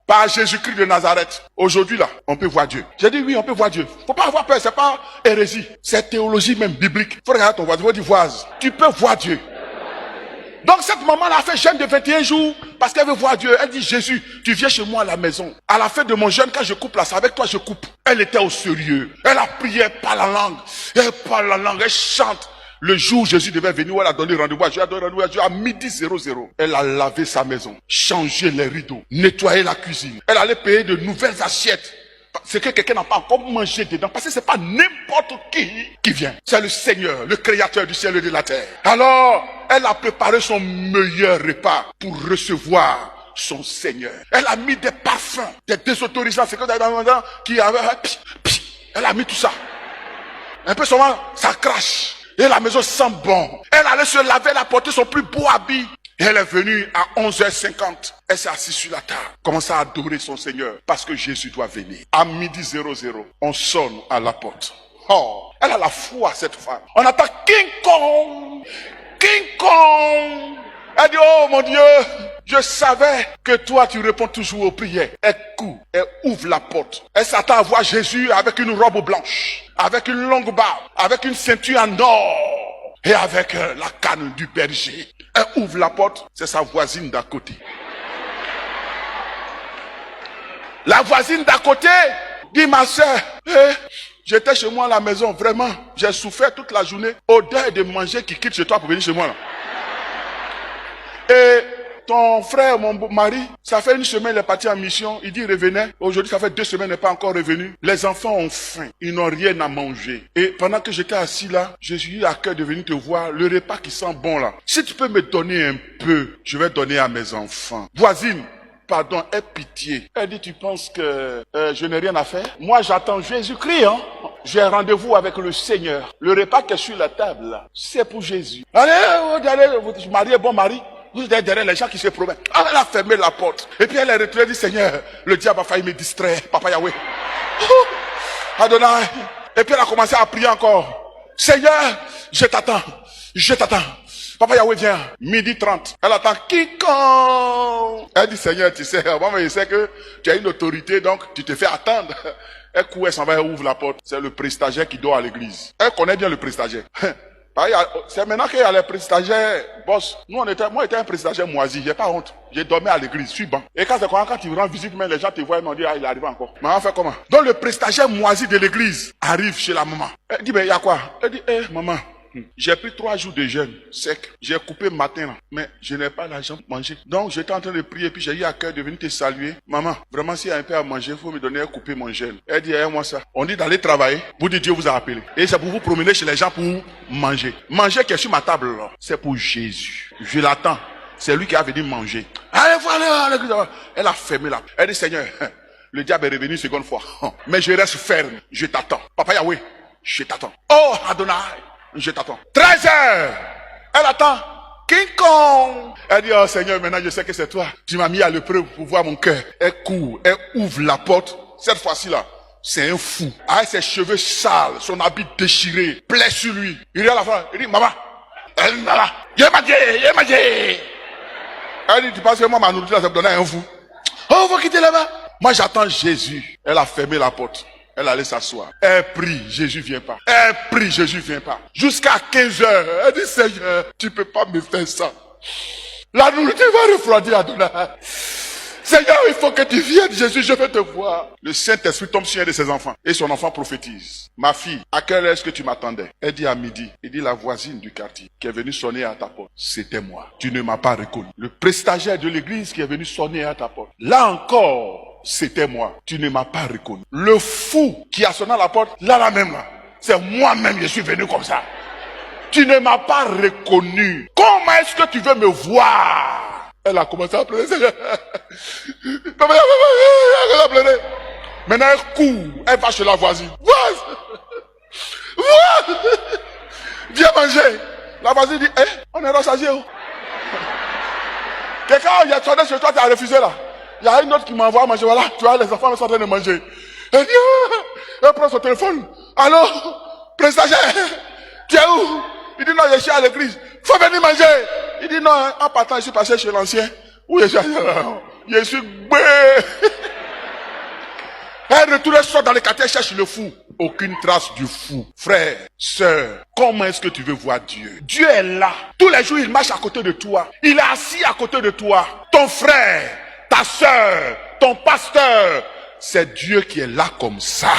par Jésus-Christ de Nazareth. Aujourd'hui là, on peut voir Dieu. J'ai dit oui, on peut voir Dieu. Faut pas avoir peur, c'est pas hérésie. C'est théologie même biblique. Faut regarder ton voisin, faut dire voise. Tu peux voir Dieu. Donc cette maman-là a fait jeûne de 21 jours parce qu'elle veut voir Dieu. Elle dit Jésus, tu viens chez moi à la maison. À la fin de mon jeûne, quand je coupe là, c'est avec toi je coupe. Elle était au sérieux. Elle a prié, elle parle la langue. Elle parle la langue, elle chante. Le jour où Jésus devait venir, elle a donné rendez-vous à Dieu, elle a donné rendez-vous à Dieu à midi 00. Elle a lavé sa maison, changé les rideaux, nettoyé la cuisine. Elle allait payer de nouvelles assiettes. C'est que quelqu'un n'a pas encore mangé dedans. Parce que c'est pas n'importe qui vient. C'est le Seigneur, le créateur du ciel et de la terre. Alors, elle a préparé son meilleur repas pour recevoir son Seigneur. Elle a mis des parfums, des désautorisants. C'est que dans qui avait... Elle a mis tout ça. Un peu souvent, ça crache. Et la maison sent bon. Elle allait se laver, elle a porté son plus beau habit. Et elle est venue à 11h50. Elle s'est assise sur la table. Commence à adorer son Seigneur. Parce que Jésus doit venir. À midi 00, on sonne à la porte. Oh, elle a la foi, cette femme. On attend King Kong. King Kong. Elle dit, oh mon Dieu, je savais que toi tu réponds toujours aux prières. Elle court, elle ouvre la porte. Elle s'attend à voir Jésus avec une robe blanche, avec une longue barbe, avec une ceinture en or et avec la canne du berger. Elle ouvre la porte, c'est sa voisine d'à côté. La voisine d'à côté dit, ma soeur, j'étais chez moi à la maison, vraiment, j'ai souffert toute la journée. Odeur de manger qui quitte chez toi pour venir chez moi là. Et ton frère, mon mari, ça fait une semaine, il est parti en mission, il dit il revenait. Aujourd'hui, ça fait 2 semaines, il n'est pas encore revenu. Les enfants ont faim, ils n'ont rien à manger. Et pendant que j'étais assis là, j'ai eu à cœur de venir te voir, le repas qui sent bon là. Si tu peux me donner un peu, je vais donner à mes enfants. Voisine, pardon, aie pitié. Elle dit, tu penses que je n'ai rien à faire? Moi, j'attends Jésus-Christ, hein. J'ai rendez-vous avec le Seigneur. Le repas qui est sur la table là, c'est pour Jésus. Allez, votre mari est bon mari. Vous êtes derrière les gens qui se promettent. Elle a fermé la porte. Et puis elle est retrouvée et dit, Seigneur, le diable a failli me distraire. Papa Yahweh. Adonai. Et puis elle a commencé à prier encore. Seigneur, je t'attends. Je t'attends. Papa Yahweh vient. Midi 30. Elle attend quiconque. Elle dit, Seigneur, tu sais, moi je sais que tu as une autorité, donc tu te fais attendre. Elle court, elle s'en va, elle ouvre la porte. C'est le prestataire qui dort à l'église. Elle connaît bien le prestataire. C'est maintenant qu'il y a les prestataires, boss. Moi, j'étais un prestataire moisi, j'ai pas honte. J'ai dormi à l'église, je suis bon. Et quand tu rends visite, même les gens te voient et m'ont dit, il arrive encore. Mais on fait comment? Donc le prestataire moisi de l'église arrive chez la maman. Elle dit, il y a quoi? Elle dit, maman, j'ai pris 3 jours de jeûne sec. J'ai coupé matin, là, mais je n'ai pas l'argent pour manger. Donc j'étais en train de prier, puis j'ai eu à cœur de venir te saluer. Maman, vraiment, s'il y a un peu à manger, il faut me donner à couper mon jeûne. Elle dit, moi ça. On dit d'aller travailler, vous dites Dieu vous a appelé. Et c'est pour vous promener chez les gens pour manger. Manger qui est sur ma table, là, c'est pour Jésus. Je l'attends. C'est lui qui a venu manger. Allez, voilà. Elle a fermé là. Elle dit, Seigneur, le diable est revenu une seconde fois. Mais je reste ferme. Je t'attends. Papa Yahweh, je t'attends. Oh, Adonai. Je t'attends. 13h. Elle attend. King Kong. Elle dit, oh Seigneur, maintenant je sais que c'est toi. Tu m'as mis à l'épreuve pour voir mon cœur. Elle court, elle ouvre la porte. Cette fois-ci là, c'est un fou. Avec ses cheveux sales, son habit déchiré, plaît sur lui. Il regarde la femme, il dit, maman. Elle dit, maman, j'ai mangé. Elle dit, tu penses que moi ma nourriture ça me donnait un fou? Oh, vous quittez là-bas. Moi j'attends Jésus. Elle a fermé la porte. Elle allait s'asseoir. Elle prie, Jésus vient pas. Elle prie, Jésus vient pas. Jusqu'à 15h. Elle dit, Seigneur, tu peux pas me faire ça. La nourriture va refroidir, Adonai. Seigneur, il faut que tu viennes, Jésus, je veux te voir. Le Saint-Esprit tombe sur un de ses enfants. Et son enfant prophétise. Ma fille, à quelle heure est-ce que tu m'attendais? Elle dit à midi. Il dit, la voisine du quartier qui est venue sonner à ta porte, c'était moi. Tu ne m'as pas reconnu. Le prestataire de l'église qui est venu sonner à ta porte. Là encore, c'était moi. Tu ne m'as pas reconnu. Le fou qui a sonné à la porte, là même là. C'est moi-même, je suis venu comme ça. Tu ne m'as pas reconnu. Comment est-ce que tu veux me voir? Elle a commencé à pleurer. Elle a pleuré. Maintenant elle court. Elle va chez la voisine. Viens manger. La voisine dit, on est rassasié. Quelqu'un, il a sonné chez toi, tu as refusé là. Il y a une autre qui m'envoie à manger. Voilà, tu vois, les enfants sont en train de manger. Elle dit, elle prend son téléphone. Allô, prestataire, tu es où? Il dit, non, je suis à l'église. Faut venir manger. Il dit, non, en partant, je suis passé chez l'ancien. Oui, je suis bé. tous les soirs dans les quartiers cherchent le fou. Aucune trace du fou. Frère, sœur, comment est-ce que tu veux voir Dieu? Dieu est là. Tous les jours, il marche à côté de toi. Il est assis à côté de toi. Ton frère, ta sœur, ton pasteur, c'est Dieu qui est là comme ça.